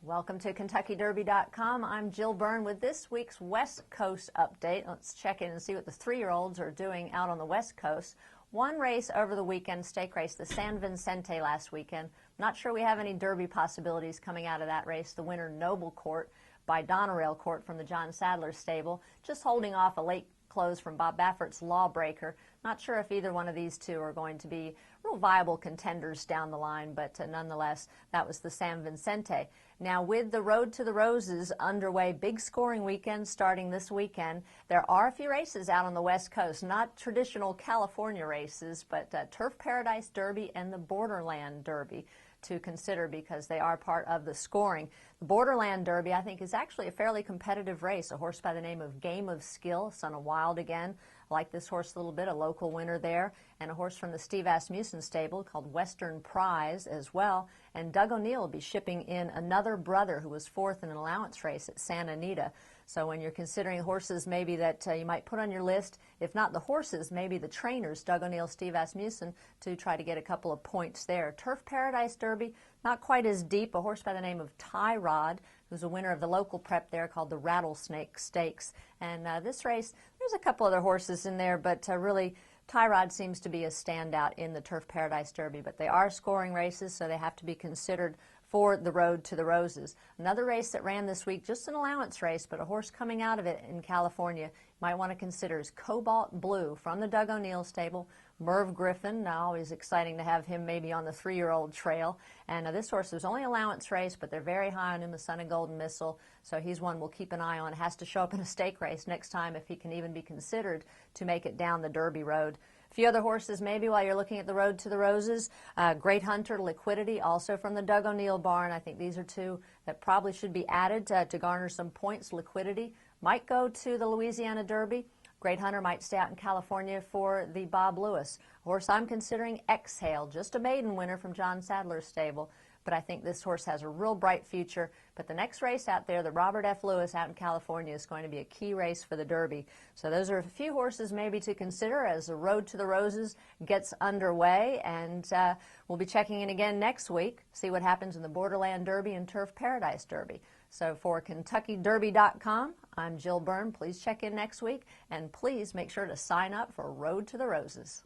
Welcome to KentuckyDerby.com. I'm Jill Byrne with this week's West Coast update. Let's check in and see what the 3-year-olds are doing out on the West Coast. One race over the weekend, stake race, the San Vicente last weekend. Not sure we have any Derby possibilities coming out of that race. The winner, Noble Court, by Donerail Court from the John Sadler stable, just holding off a late close from Bob Baffert's Lawbreaker. Not sure if either one of these two are going to be real viable contenders down the line, but nonetheless, that was the San Vicente. Now, with the Road to the Roses underway, big scoring weekend starting this weekend, there are a few races out on the West Coast, not traditional California races, but Turf Paradise Derby and the Borderland Derby to consider because they are part of the scoring. The Borderland Derby, I think, is actually a fairly competitive race. A horse by the name of Game of Skill, son of Wild again. I like this horse a little bit, a local winner there. And a horse from the Steve Asmussen stable called Western Prize as well. And Doug O'Neill will be shipping in another brother who was fourth in an allowance race at Santa Anita. So when you're considering horses maybe that you might put on your list, if not the horses, maybe the trainers, Doug O'Neill, Steve Asmussen, to try to get a couple of points there. Turf Paradise Derby, not quite as deep. A horse by the name of Tyrod, who's a winner of the local prep there called the Rattlesnake Stakes. And this race, there's a couple other horses in there, but really Tyrod seems to be a standout in the Turf Paradise Derby. But they are scoring races, so they have to be considered for the Road to the Roses. Another race that ran this week, just an allowance race, but a horse coming out of it in California you might want to consider is Cobalt Blue from the Doug O'Neill stable. Merv Griffin, now always exciting to have him maybe on the 3-year-old trail. And this horse was only allowance race, but they're very high on him, the son of Golden Missile. So he's one we'll keep an eye on. Has to show up in a stake race next time if he can even be considered to make it down the Derby Road. A few other horses maybe while you're looking at the Road to the Roses. Great Hunter, Liquidity, also from the Doug O'Neill barn. I think these are two that probably should be added to garner some points. Liquidity might go to the Louisiana Derby. Great Hunter might stay out in California for the Bob Lewis. A horse I'm considering, Exhale, just a maiden winner from John Sadler's stable. But I think this horse has a real bright future. But the next race out there, the Robert F. Lewis out in California, is going to be a key race for the Derby. So those are a few horses maybe to consider as the Road to the Roses gets underway. And we'll be checking in again next week, see what happens in the Borderland Derby and Turf Paradise Derby. So for KentuckyDerby.com, I'm Jill Byrne. Please check in next week, and please make sure to sign up for Road to the Roses.